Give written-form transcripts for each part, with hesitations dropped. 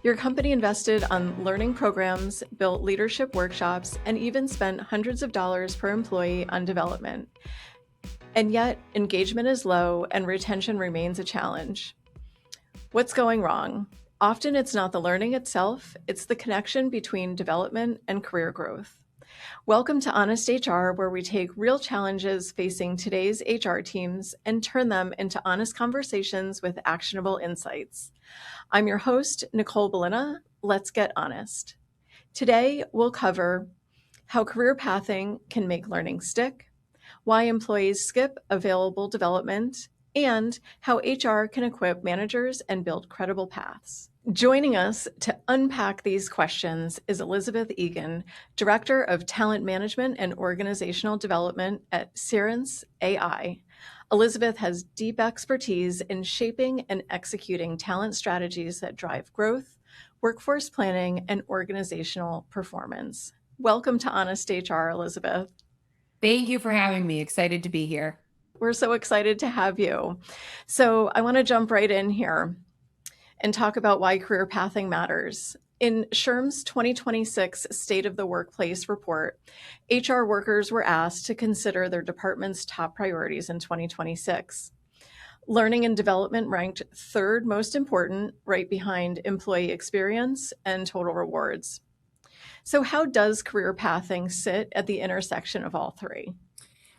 Your company invested on learning programs, built leadership workshops, and even spent hundreds of dollars per employee on development. And yet, engagement is low and retention remains a challenge. What's going wrong? Often it's not the learning itself, it's the connection between development and career growth. Welcome to Honest HR, where we take real challenges facing today's HR teams and turn them into honest conversations with actionable insights. I'm your host, Nicole Belina. Let's get honest. Today, we'll cover how career pathing can make learning stick, why employees skip available development, and how HR can equip managers and build credible paths. Joining us to unpack these questions is Elizabeth Egan, Director of Talent Management and Organizational Development at Cerence AI. Elizabeth has deep expertise in shaping and executing talent strategies that drive growth, workforce planning, and organizational performance. Welcome to Honest HR, Elizabeth. Thank you for having me. Excited to be here. We're so excited to have you. So I want to jump right in here and talk about why career pathing matters. In SHRM's 2026 State of the Workplace report, HR workers were asked to consider their department's top priorities in 2026. Learning and development ranked third most important, right behind employee experience and total rewards. So, how does career pathing sit at the intersection of all three?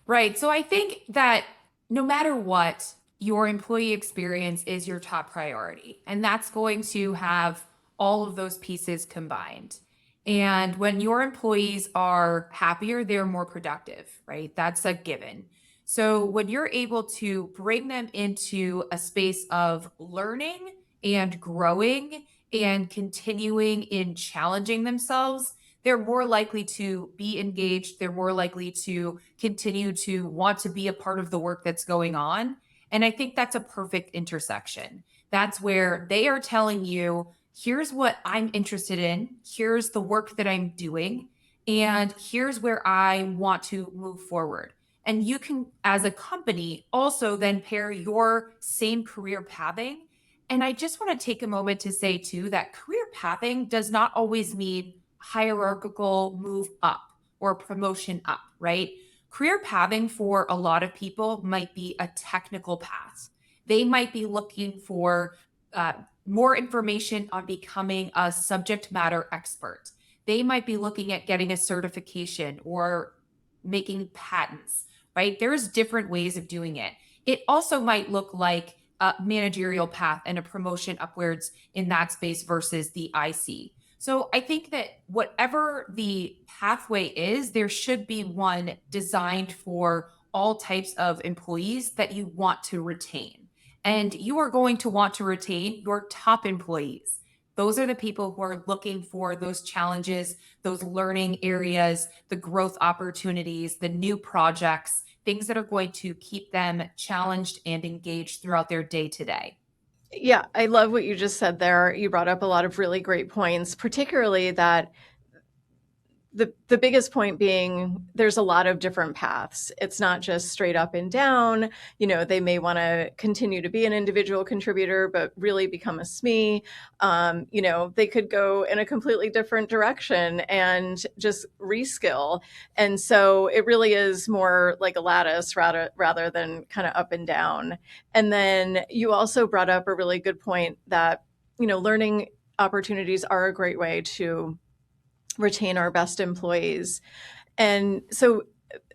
Right. So I think that no matter what, your employee experience is your top priority. And that's going to have all of those pieces combined. And when your employees are happier, they're more productive, right? That's a given. So when you're able to bring them into a space of learning and growing and continuing in challenging themselves, they're more likely to be engaged. They're more likely to continue to want to be a part of the work that's going on. And I think that's a perfect intersection. That's where they are telling you, here's what I'm interested in, here's the work that I'm doing, and here's where I want to move forward. And you can, as a company, also then pair your same career pathing. And I just want to take a moment to say, too, that career pathing does not always mean hierarchical move up or promotion up, right? Career pathing for a lot of people might be a technical path. They might be looking for more information on becoming a subject matter expert. They might be looking at getting a certification or making patents, right? There's different ways of doing it. It also might look like a managerial path and a promotion upwards in that space versus the IC. So I think that whatever the pathway is, there should be one designed for all types of employees that you want to retain. And you are going to want to retain your top employees. Those are the people who are looking for those challenges, those learning areas, the growth opportunities, the new projects, things that are going to keep them challenged and engaged throughout their day to day. Yeah, I love what you just said there. You brought up a lot of really great points, particularly that the biggest point being there's a lot of different paths. It's not just straight up and down. They may want to continue to be an individual contributor, but really become a SME. They could go in a completely different direction and just reskill. And so it really is more like a lattice rather than kind of up and down. And then you also brought up a really good point that, learning opportunities are a great way to retain our best employees. And so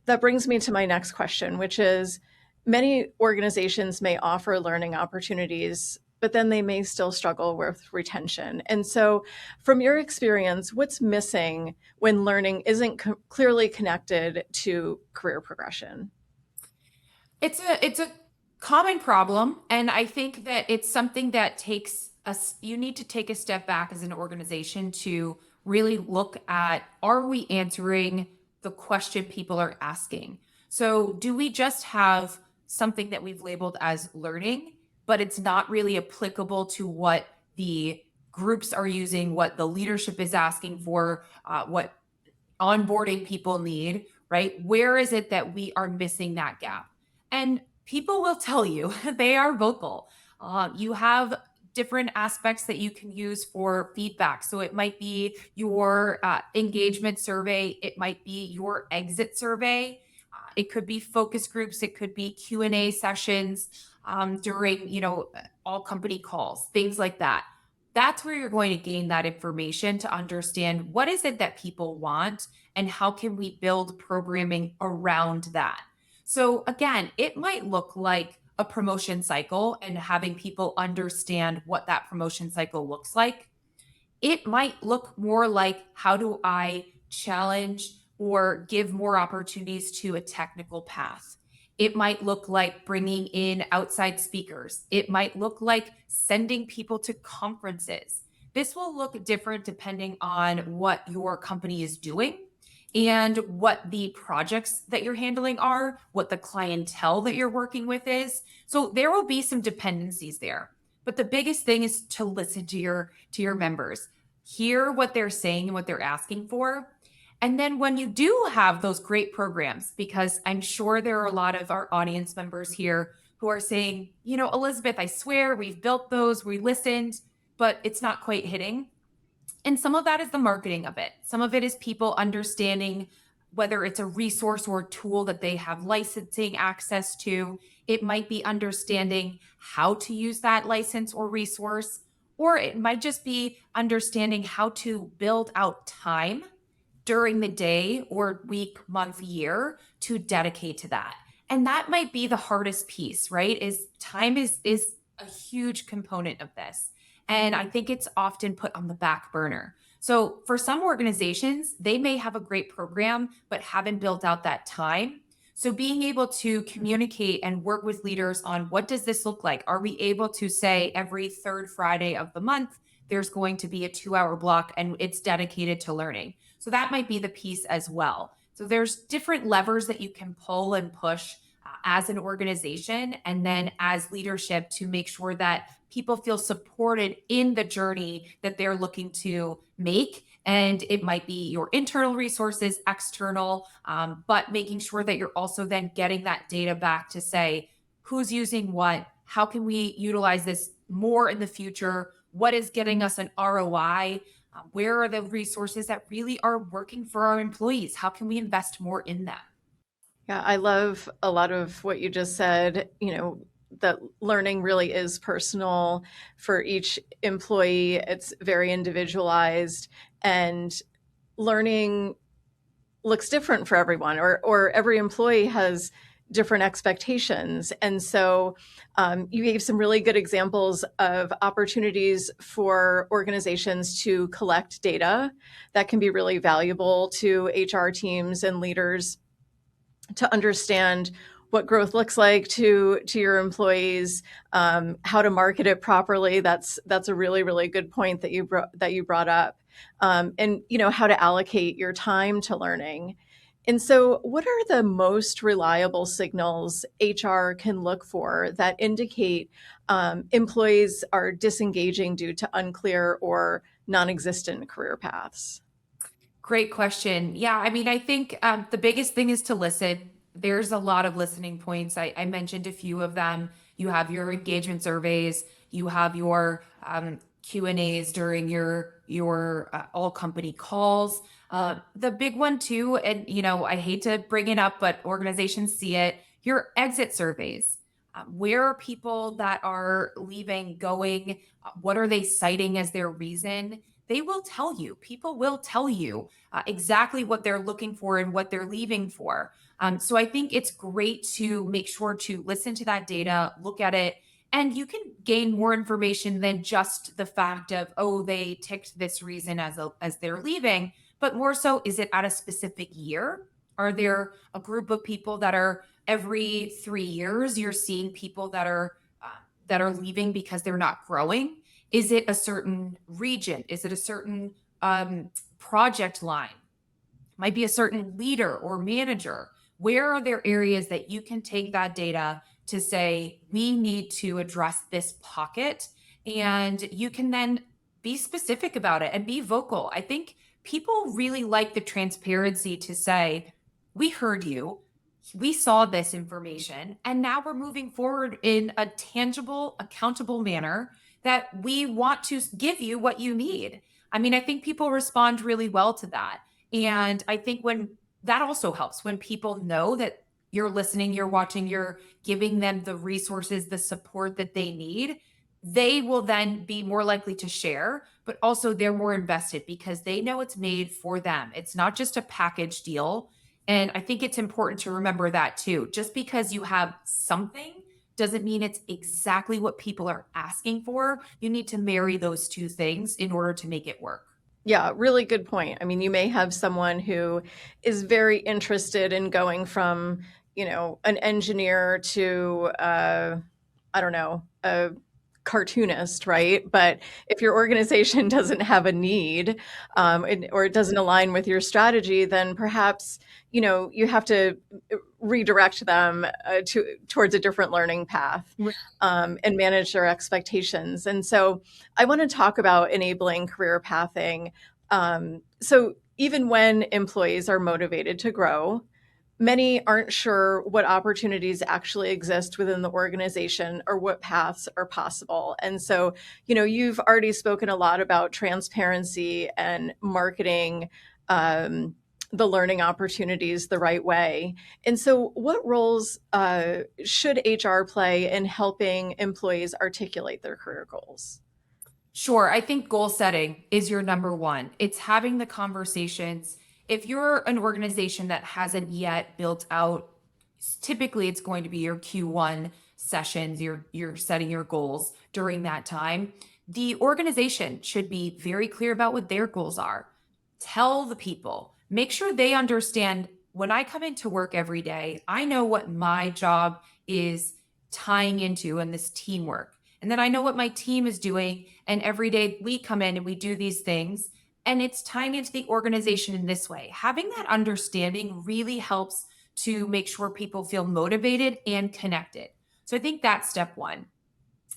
that brings me to my next question, which is many organizations may offer learning opportunities, but then they may still struggle with retention. And so, from your experience, what's missing when learning isn't clearly connected to career progression? It's a common problem, and I think that it's something that takes us. You need to take a step back as an organization to really look at, are we answering the question people are asking? So do we just have something that we've labeled as learning, but it's not really applicable to what the groups are using, what the leadership is asking for, what onboarding people need, right? Where is it that we are missing that gap? And people will tell you, they are vocal. You have different aspects that you can use for feedback. So it might be your engagement survey, it might be your exit survey, it could be focus groups, it could be Q&A sessions during, all company calls, things like that. That's where you're going to gain that information to understand what is it that people want and how can we build programming around that. So again, it might look like a promotion cycle and having people understand what that promotion cycle looks like. It might look more like, how do I challenge or give more opportunities to a technical path? It might look like bringing in outside speakers. It might look like sending people to conferences. This will look different depending on what your company is doing and what the projects that you're handling are, what the clientele that you're working with is. So there will be some dependencies there. But the biggest thing is to listen to your members, hear what they're saying and what they're asking for. And then when you do have those great programs, because I'm sure there are a lot of our audience members here who are saying, Elizabeth, I swear we've built those, we listened, but it's not quite hitting. And some of that is the marketing of it. Some of it is people understanding whether it's a resource or a tool that they have licensing access to. It might be understanding how to use that license or resource, or it might just be understanding how to build out time during the day or week, month, year to dedicate to that. And that might be the hardest piece, right? Is time is a huge component of this. And I think it's often put on the back burner. So for some organizations, they may have a great program, but haven't built out that time. So being able to communicate and work with leaders on what does this look like? Are we able to say every third Friday of the month, there's going to be a 2-hour block and it's dedicated to learning? So that might be the piece as well. So there's different levers that you can pull and push as an organization and then as leadership to make sure that people feel supported in the journey that they're looking to make. And it might be your internal resources, external, but making sure that you're also then getting that data back to say, who's using what? How can we utilize this more in the future? What is getting us an ROI? Where are the resources that really are working for our employees? How can we invest more in them? Yeah, I love a lot of what you just said, that learning really is personal for each employee. It's very individualized, and learning looks different for everyone, or every employee has different expectations. And so you gave some really good examples of opportunities for organizations to collect data that can be really valuable to HR teams and leaders to understand what growth looks like to your employees, how to market it properly. That's a really, really good point that you brought up, and how to allocate your time to learning. And so, what are the most reliable signals HR can look for that indicate employees are disengaging due to unclear or non-existent career paths? Great question. Yeah, I mean, I think the biggest thing is to listen. There's a lot of listening points. I mentioned a few of them. You have your engagement surveys. You have your Q&As during your all company calls. The big one too, and I hate to bring it up, but organizations see it. Your exit surveys. Where are people that are leaving going? What are they citing as their reason? They will tell you. People will tell you exactly what they're looking for and what they're leaving for. So I think it's great to make sure to listen to that data, look at it, and you can gain more information than just the fact of, oh, they ticked this reason as they're leaving, but more so, is it at a specific year? Are there a group of people that are every 3 years you're seeing people that are leaving because they're not growing? Is it a certain region? Is it a certain project line? Might be a certain leader or manager. Where are there areas that you can take that data to say, we need to address this pocket? And you can then be specific about it and be vocal. I think people really like the transparency to say, we heard you, we saw this information, and now we're moving forward in a tangible, accountable manner that we want to give you what you need. I mean, I think people respond really well to that. And I think when that also helps when people know that you're listening, you're watching, you're giving them the resources, the support that they need, they will then be more likely to share, but also they're more invested because they know it's made for them. It's not just a package deal. And I think it's important to remember that too. Just because you have something doesn't mean it's exactly what people are asking for. You need to marry those two things in order to make it work. Yeah, really good point. I mean, you may have someone who is very interested in going from, an engineer to, I don't know, a cartoonist, right? But if your organization doesn't have a need, or it doesn't align with your strategy, then perhaps, you have to redirect them towards a different learning path, Right. and manage their expectations. And so I want to talk about enabling career pathing. So even when employees are motivated to grow, many aren't sure what opportunities actually exist within the organization or what paths are possible. And so, you've already spoken a lot about transparency and marketing the learning opportunities the right way. And so, what roles should HR play in helping employees articulate their career goals? Sure. I think goal setting is your number one. It's having the conversations. If you're an organization that hasn't yet built out, typically it's going to be your Q1 sessions, you're setting your goals during that time. The organization should be very clear about what their goals are. Tell the people, make sure they understand when I come into work every day, I know what my job is tying into in this teamwork. And then I know what my team is doing. And every day we come in and we do these things and it's tying into the organization in this way. Having that understanding really helps to make sure people feel motivated and connected. So I think that's step one.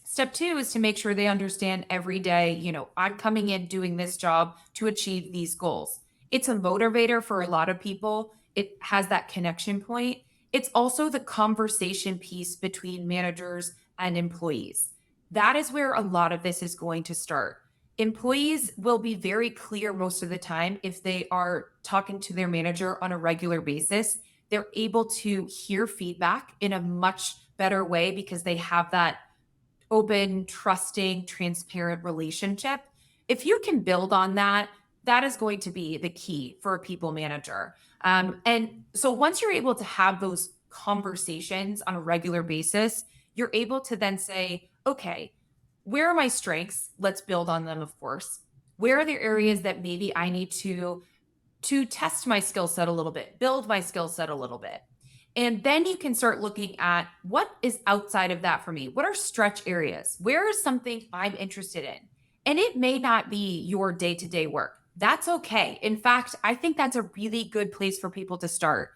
Step two is to make sure they understand every day, I'm coming in doing this job to achieve these goals. It's a motivator for a lot of people. It has that connection point. It's also the conversation piece between managers and employees. That is where a lot of this is going to start. Employees will be very clear most of the time if they are talking to their manager on a regular basis. They're able to hear feedback in a much better way because they have that open, trusting, transparent relationship. If you can build on that, that is going to be the key for a people manager. And so once you're able to have those conversations on a regular basis, you're able to then say, okay, where are my strengths? Let's build on them, of course. Where are the areas that maybe I need to test my skill set a little bit, build my skill set a little bit? And then you can start looking at what is outside of that for me. What are stretch areas? Where is something I'm interested in? And it may not be your day-to-day work. That's okay. In fact, I think that's a really good place for people to start.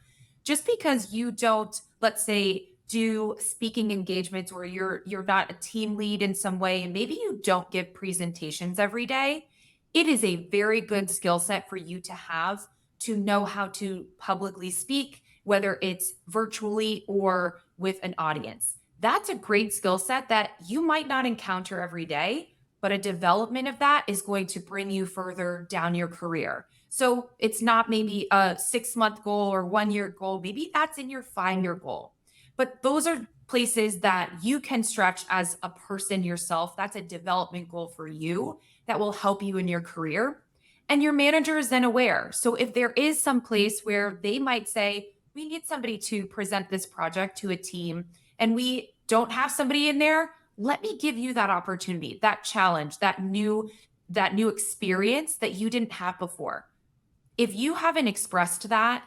Just because you don't, let's say, do speaking engagements or you're not a team lead in some way and maybe you don't give presentations every day, it is a very good skill set for you to have to know how to publicly speak, whether it's virtually or with an audience. That's a great skill set that you might not encounter every day, but a development of that is going to bring you further down your career. So it's not maybe a 6-month goal or 1-year goal. Maybe that's in your 5-year goal. But those are places that you can stretch as a person yourself. That's a development goal for you that will help you in your career. And your manager is then aware. So if there is some place where they might say, we need somebody to present this project to a team and we don't have somebody in there, let me give you that opportunity, that challenge, that new experience that you didn't have before. If you haven't expressed that,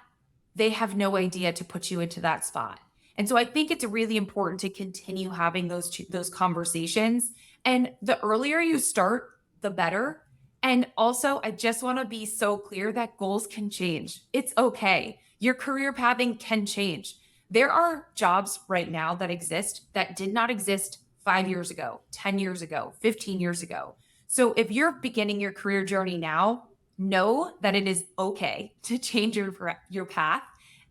they have no idea to put you into that spot. And so I think it's really important to continue having those conversations. And the earlier you start, the better. And also, I just want to be so clear that goals can change. It's okay. Your career pathing can change. There are jobs right now that exist that did not exist 5 years ago, 10 years ago, 15 years ago. So if you're beginning your career journey now, know that it is okay to change your path.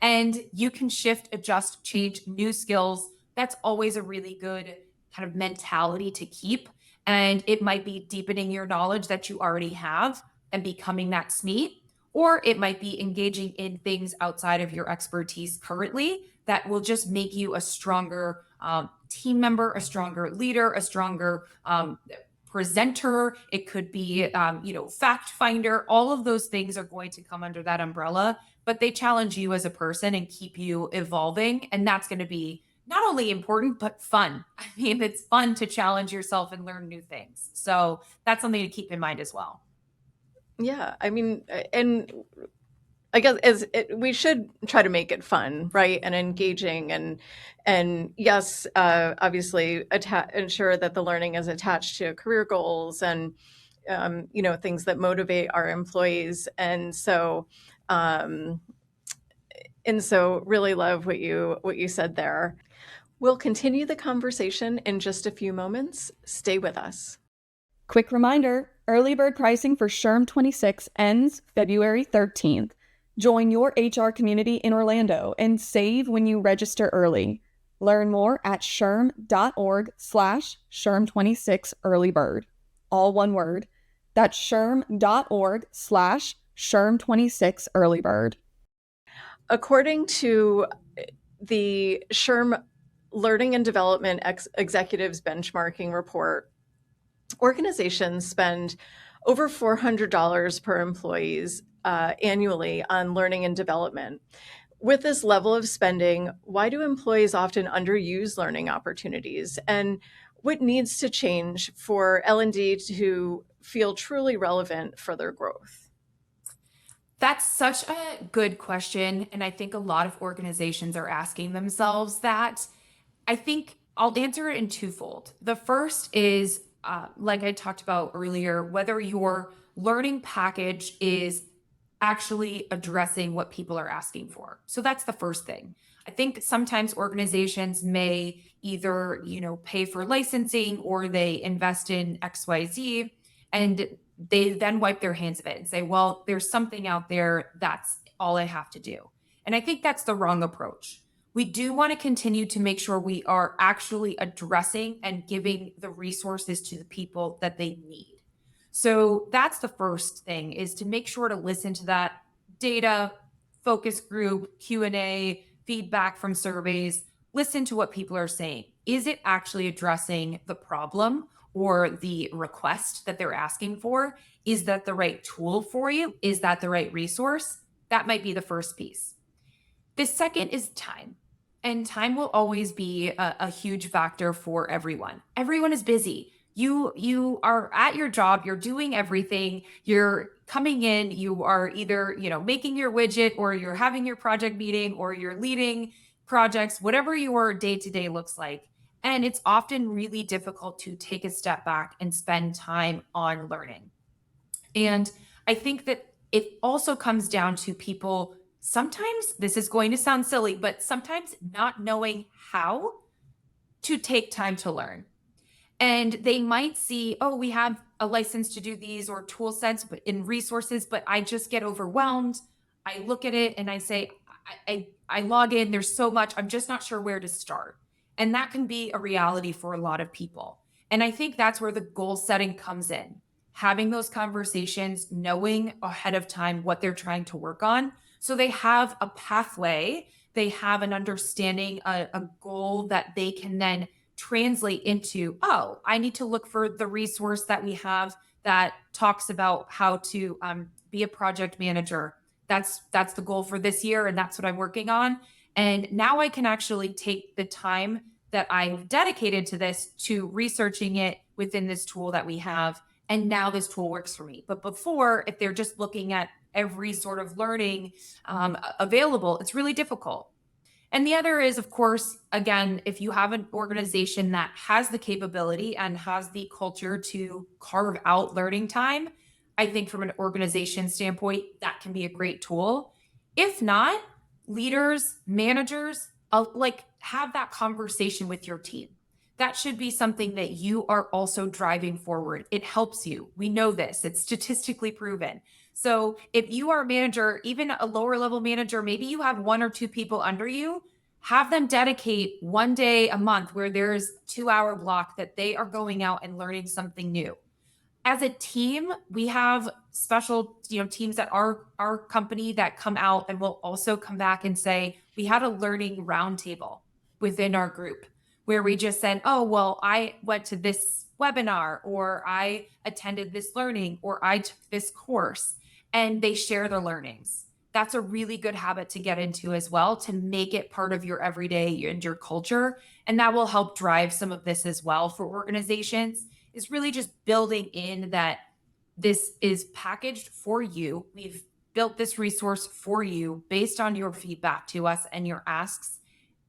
And you can shift, adjust, change new skills. That's always a really good kind of mentality to keep. And it might be deepening your knowledge that you already have and becoming that SME, or it might be engaging in things outside of your expertise currently that will just make you a stronger team member, a stronger leader, a stronger presenter. It could be, fact finder. All of those things are going to come under that umbrella, but they challenge you as a person and keep you evolving. And that's going to be not only important, but fun. I mean, it's fun to challenge yourself and learn new things. So that's something to keep in mind as well. Yeah, I mean, and I guess we should try to make it fun, right, and engaging, and yes, obviously ensure that the learning is attached to career goals and things that motivate our employees, um, and so really love what you said there. We'll continue the conversation in just a few moments. Stay with us. Quick reminder, early bird pricing for SHRM 26 ends February 13th. Join your HR community in Orlando and save when you register early. Learn more at shrm.org/SHRM26 early bird. All one word. That's shrm.org/SHRM26 early bird. According to the SHRM Learning and Development Executives Benchmarking Report, organizations spend over $400 per employees annually on learning and development. With this level of spending, why do employees often underuse learning opportunities? And what needs to change for L&D to feel truly relevant for their growth? That's such a good question. And I think a lot of organizations are asking themselves that. I think I'll answer it in twofold. The first is, like I talked about earlier, whether your learning package is actually addressing what people are asking for. So that's the first thing. I think sometimes organizations may either, pay for licensing or they invest in XYZ and they then wipe their hands of it and say, well, there's something out there. That's all I have to do. And I think that's the wrong approach. We do want to continue to make sure we are actually addressing and giving the resources to the people that they need. So that's the first thing, is to make sure to listen to that data, focus group, Q&A, feedback from surveys, listen to what people are saying. Is it actually addressing the problem or the request that they're asking for? Is that the right tool for you? Is that the right resource? That might be the first piece. The second is time. And time will always be a huge factor for everyone. Everyone is busy. You are at your job, you're doing everything, you're coming in, you are either, making your widget, or you're having your project meeting, or you're leading projects, whatever your day-to-day looks like. And it's often really difficult to take a step back and spend time on learning. And I think that it also comes down to people, sometimes this is going to sound silly, but sometimes not knowing how to take time to learn. And they might see, oh, we have a license to do these or tool sets but in resources, but I just get overwhelmed. I look at it and I say, I log in, there's so much, I'm just not sure where to start. And that can be a reality for a lot of people. And I think that's where the goal setting comes in. Having those conversations, knowing ahead of time what they're trying to work on, so they have a pathway, they have an understanding, a goal that they can then translate into, oh, I need to look for the resource that we have that talks about how to be a project manager. That's the goal for this year, and that's what I'm working on. And now I can actually take the time that I've dedicated to this to researching it within this tool that we have. And now this tool works for me. But before, if they're just looking at every sort of learning available, it's really difficult. And the other is, of course, again, if you have an organization that has the capability and has the culture to carve out learning time, I think from an organization standpoint, that can be a great tool. If not, leaders, managers, have that conversation with your team. That should be something that you are also driving forward. It helps you. We know this. It's statistically proven. So if you are a manager, even a lower level manager, maybe you have one or two people under you, have them dedicate one day a month where there's 2 hour block that they are going out and learning something new. As a team, we have special, teams at our company that come out and will also come back and say, we had a learning roundtable within our group where we just said, oh, well, I went to this webinar, or I attended this learning, or I took this course, and they share their learnings. That's a really good habit to get into as well, to make it part of your everyday and your culture. And that will help drive some of this as well for organizations, is really just building in that this is packaged for you. We've built this resource for you based on your feedback to us and your asks.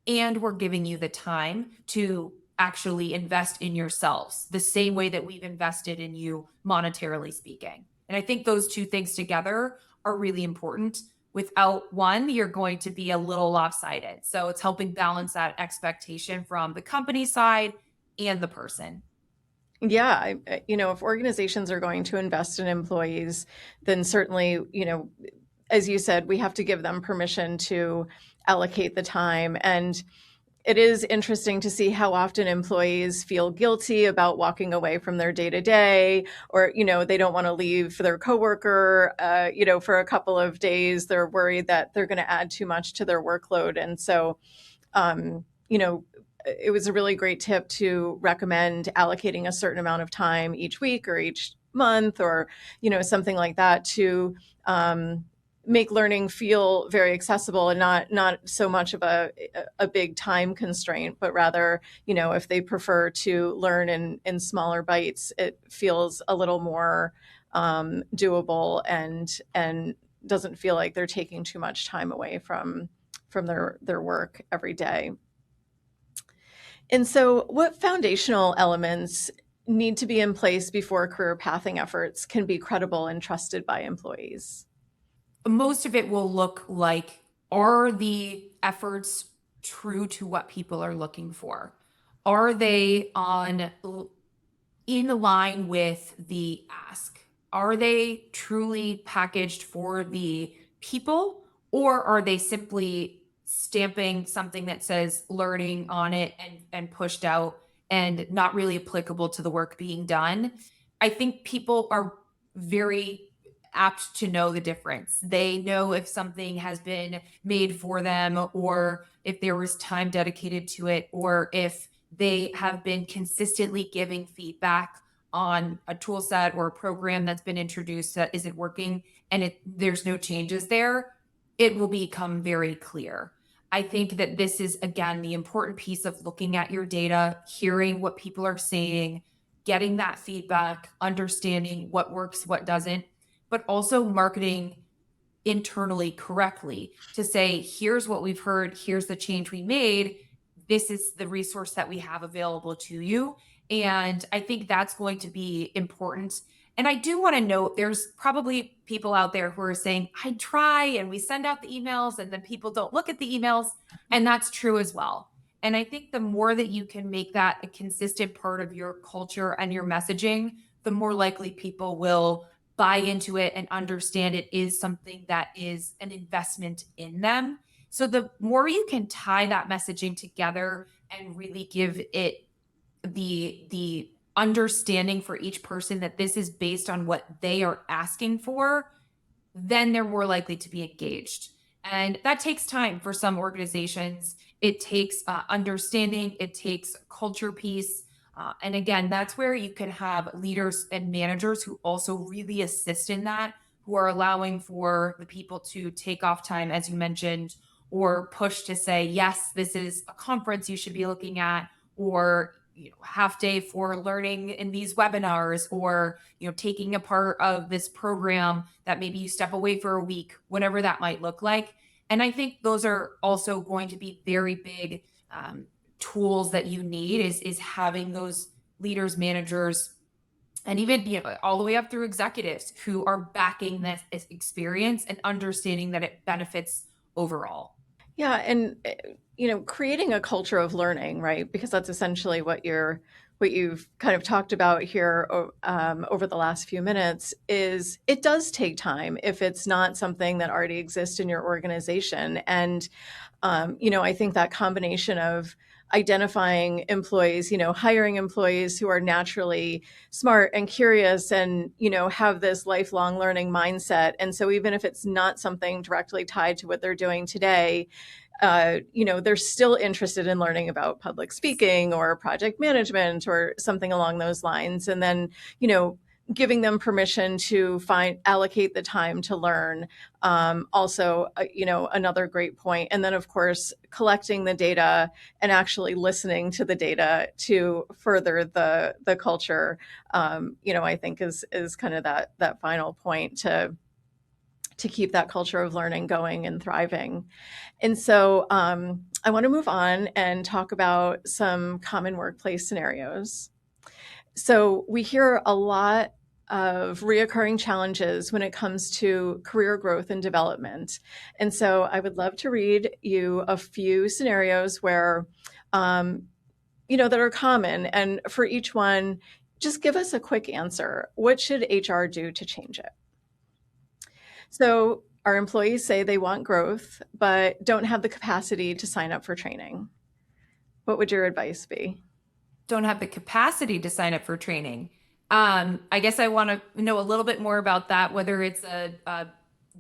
And we're giving you the time to actually invest in yourselves the same way that we've invested in you, monetarily speaking. And I think those two things together are really important. Without one, you're going to be a little lopsided. So it's helping balance that expectation from the company side and the person. Yeah, if organizations are going to invest in employees, then certainly, as you said, we have to give them permission to allocate the time. And it is interesting to see how often employees feel guilty about walking away from their day-to-day, or, they don't want to leave their coworker, for a couple of days. They're worried that they're going to add too much to their workload. And so, it was a really great tip to recommend allocating a certain amount of time each week or each month, or, something like that, to make learning feel very accessible and not so much of a big time constraint, but rather, if they prefer to learn in smaller bites, it feels a little more doable and doesn't feel like they're taking too much time away from their work every day. And so what foundational elements need to be in place before career pathing efforts can be credible and trusted by employees? Most of it will look like, are the efforts true to what people are looking for? Are they in line with the ask? Are they truly packaged for the people, or are they simply stamping something that says learning on it and pushed out and not really applicable to the work being done? I think people are very apt to know the difference. They know if something has been made for them, or if there was time dedicated to it, or if they have been consistently giving feedback on a tool set or a program that's been introduced that isn't working, and there's no changes there. It will become very clear. I think that this is, again, the important piece of looking at your data, hearing what people are saying, getting that feedback, understanding what works, what doesn't, but also marketing internally correctly to say, here's what we've heard, here's the change we made, this is the resource that we have available to you. And I think that's going to be important. And I do want to note, there's probably people out there who are saying, I try and we send out the emails and then people don't look at the emails. And that's true as well. And I think the more that you can make that a consistent part of your culture and your messaging, the more likely people will buy into it and understand it is something that is an investment in them. So the more you can tie that messaging together and really give it the understanding for each person that this is based on what they are asking for, then they're more likely to be engaged. And that takes time for some organizations. It takes understanding, it takes culture piece. And again, that's where you can have leaders and managers who also really assist in that, who are allowing for the people to take off time, as you mentioned, or push to say, yes, this is a conference you should be looking at, or half day for learning in these webinars, or taking a part of this program that maybe you step away for a week, whatever that might look like. And I think those are also going to be very big tools that you need, is having those leaders, managers, and even all the way up through executives who are backing this experience and understanding that it benefits overall. Yeah, and creating a culture of learning, right? Because that's essentially what you've kind of talked about here over the last few minutes. Is it does take time if it's not something that already exists in your organization. And I think that combination of identifying employees, hiring employees who are naturally smart and curious and, have this lifelong learning mindset. And so even if it's not something directly tied to what they're doing today, they're still interested in learning about public speaking or project management or something along those lines. And then, giving them permission to allocate the time to learn. Also, another great point. And then, of course, collecting the data and actually listening to the data to further the culture. I think is kind of that final point to keep that culture of learning going and thriving. And so I want to move on and talk about some common workplace scenarios. So we hear a lot of reoccurring challenges when it comes to career growth and development. And so I would love to read you a few scenarios where, that are common. And for each one, just give us a quick answer. What should HR do to change it? So our employees say they want growth, but don't have the capacity to sign up for training. What would your advice be? Don't have the capacity to sign up for training. I guess I want to know a little bit more about that, whether it's a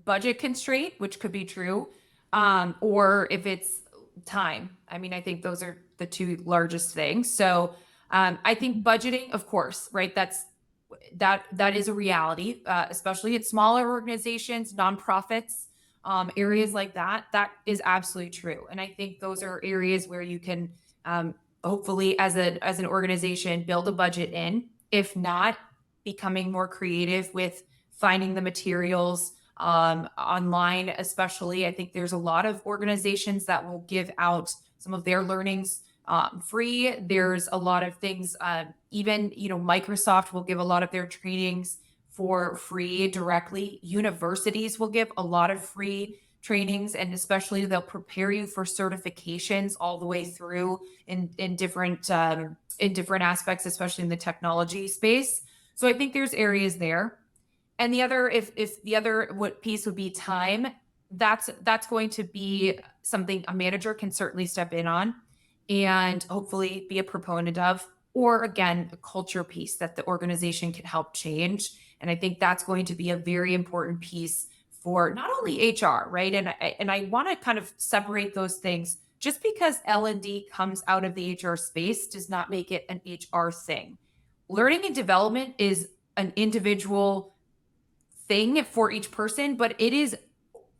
budget constraint, which could be true, or if it's time. I mean, I think those are the two largest things. So I think budgeting, of course, right? That is a reality, especially at smaller organizations, nonprofits, areas like that. That is absolutely true. And I think those are areas where you can hopefully, as an organization, build a budget in. If not, becoming more creative with finding the materials online, especially. I think there's a lot of organizations that will give out some of their learnings free. There's a lot of things, even, Microsoft will give a lot of their trainings for free directly. Universities will give a lot of free trainings, and especially they'll prepare you for certifications all the way through in different aspects, especially in the technology space. So I think there's areas there. And the other, if the other what piece would be time, that's going to be something a manager can certainly step in on and hopefully be a proponent of, or again, a culture piece that the organization can help change. And I think that's going to be a very important piece for not only HR, right? And I want to kind of separate those things. Just because L&D comes out of the HR space does not make it an HR thing. Learning and development is an individual thing for each person, but it is,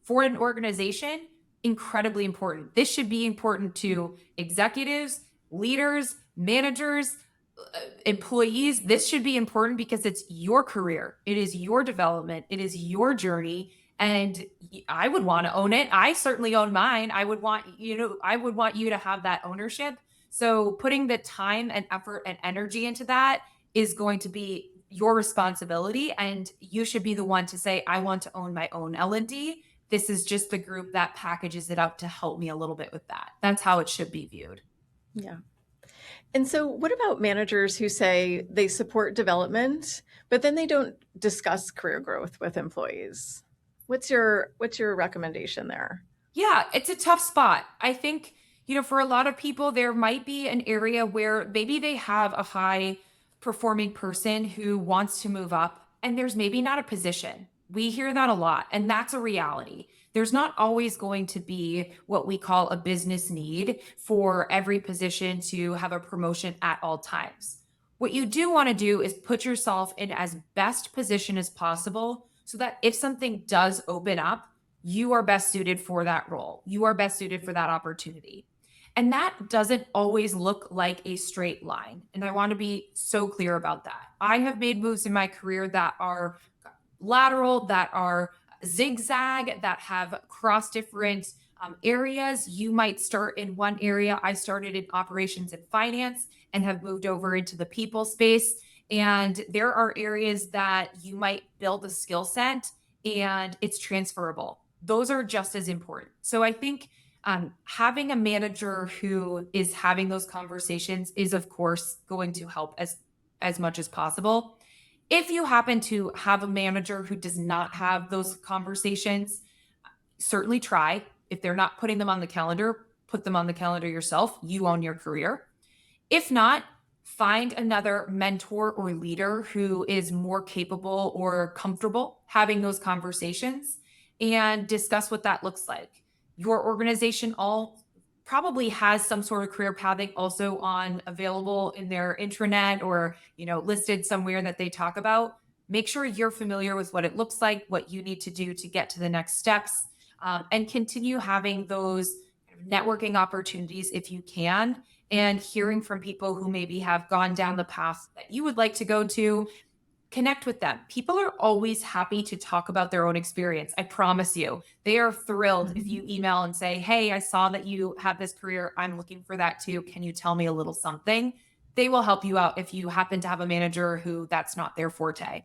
for an organization, incredibly important. This should be important to executives, leaders, managers, employees. This should be important because it's your career. It is your development. It is your journey. And I would want to own it. I certainly own mine. I would want you to have that ownership. So putting the time and effort and energy into that is going to be your responsibility. And you should be the one to say, I want to own my own L&D. This is just the group that packages it up to help me a little bit with that. That's how it should be viewed. Yeah. And so what about managers who say they support development, but then they don't discuss career growth with employees? What's your recommendation there? Yeah, it's a tough spot. I think, for a lot of people, there might be an area where maybe they have a high performing person who wants to move up, and there's maybe not a position. We hear that a lot, and that's a reality. There's not always going to be what we call a business need for every position to have a promotion at all times. What you do want to do is put yourself in as best position as possible so that if something does open up, you are best suited for that role. You are best suited for that opportunity. And that doesn't always look like a straight line. And I want to be so clear about that. I have made moves in my career that are lateral, that are zigzag, that have crossed different areas. You might start in one area. I started in operations and finance and have moved over into the people space. And there are areas that you might build a skill set and it's transferable. Those are just as important. So I think having a manager who is having those conversations is, of course, going to help as much as possible. If you happen to have a manager who does not have those conversations, certainly try. If they're not putting them on the calendar, put them on the calendar yourself. You own your career. If not, find another mentor or leader who is more capable or comfortable having those conversations and discuss what that looks like. Your organization all probably has some sort of career pathing also on available in their intranet or, listed somewhere that they talk about. Make sure you're familiar with what it looks like, what you need to do to get to the next steps, and continue having those networking opportunities if you can, and hearing from people who maybe have gone down the path that you would like to go to. Connect with them. People are always happy to talk about their own experience. I promise you, they are thrilled if you email and say, "Hey, I saw that you have this career. I'm looking for that too. Can you tell me a little something?" They will help you out if you happen to have a manager who that's not their forte.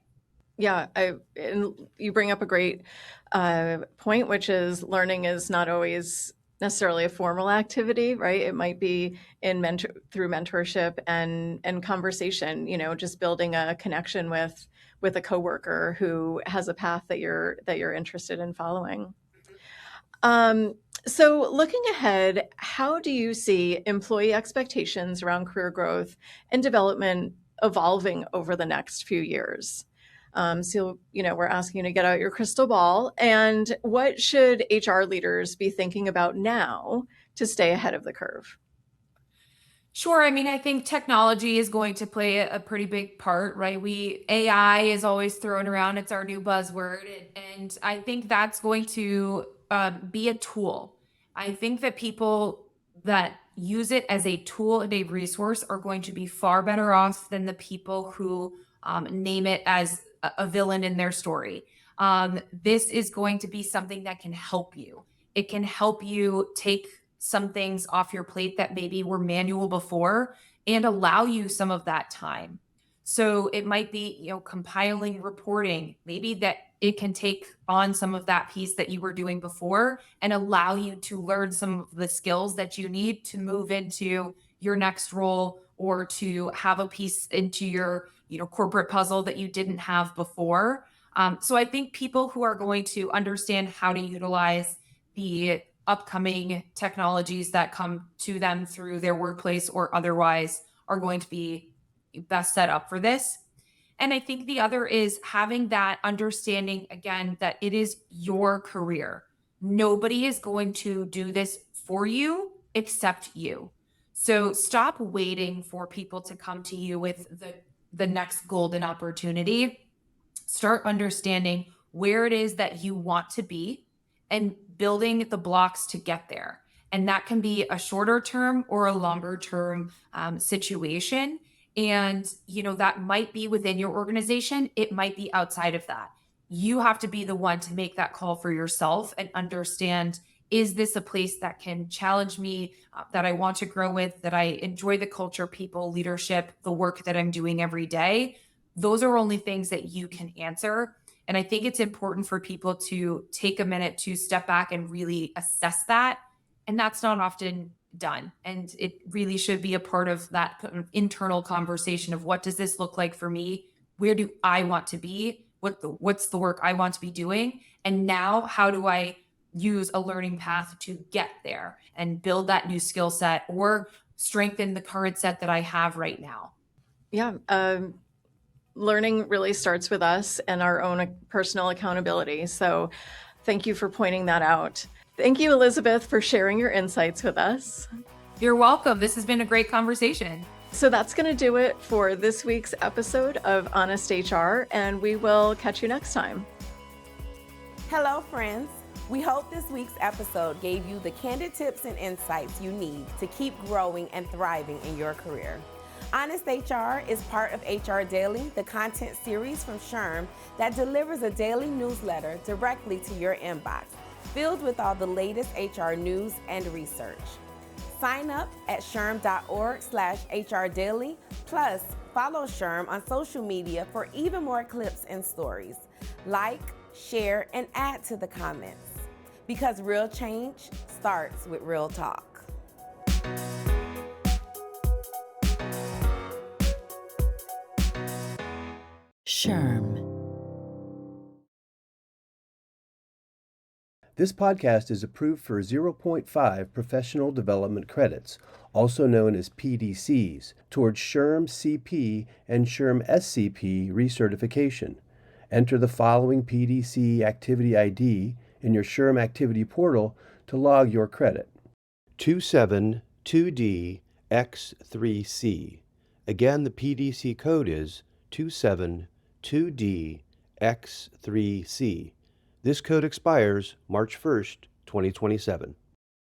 Yeah, and you bring up a great point, which is learning is not always necessarily a formal activity, right? It might be through mentorship and conversation. Just building a connection with a coworker who has a path that you're interested in following. So looking ahead, how do you see employee expectations around career growth and development evolving over the next few years? So, we're asking you to get out your crystal ball, and what should HR leaders be thinking about now to stay ahead of the curve? Sure. I mean, I think technology is going to play a pretty big part, right? AI is always thrown around. It's our new buzzword. And I think that's going to be a tool. I think that people that use it as a tool and a resource are going to be far better off than the people who name it as a villain in their story. This is going to be something that can help you. It can help you take some things off your plate that maybe were manual before and allow you some of that time. So it might be, compiling reporting, maybe that it can take on some of that piece that you were doing before and allow you to learn some of the skills that you need to move into your next role or to have a piece into your, corporate puzzle that you didn't have before. So I think people who are going to understand how to utilize the upcoming technologies that come to them through their workplace or otherwise are going to be best set up for this. And I think the other is having that understanding again that it is your career. Nobody is going to do this for you except you. So stop waiting for people to come to you with the next golden opportunity. Start understanding where it is that you want to be and building the blocks to get there. And that can be a shorter term or a longer term situation. And, that might be within your organization. It might be outside of that. You have to be the one to make that call for yourself and understand, is this a place that can challenge me, that I want to grow with, that I enjoy the culture, people, leadership, the work that I'm doing every day? Those are only things that you can answer. And I think it's important for people to take a minute to step back and really assess that. And that's not often done. And it really should be a part of that kind of internal conversation of, what does this look like for me? Where do I want to be? What's the work I want to be doing? And now how do I use a learning path to get there and build that new skill set or strengthen the current set that I have right now? Yeah. Learning really starts with us and our own personal accountability. So thank you for pointing that out. Thank you, Elizabeth, for sharing your insights with us. You're welcome. This has been a great conversation. So that's going to do it for this week's episode of Honest HR, and we will catch you next time. Hello, friends. We hope this week's episode gave you the candid tips and insights you need to keep growing and thriving in your career. Honest HR is part of HR Daily, the content series from SHRM that delivers a daily newsletter directly to your inbox, filled with all the latest HR news and research. Sign up at shrm.org/HR Daily, plus follow SHRM on social media for even more clips and stories. Like, share, and add to the comments, because real change starts with real talk. SHRM. This podcast is approved for 0.5 professional development credits, also known as PDCs, towards SHRM CP and SHRM SCP recertification. Enter the following PDC activity ID in your SHRM activity portal to log your credit. 272DX3C. Again, the PDC code is 272DX3C. This code expires March 1st, 2027.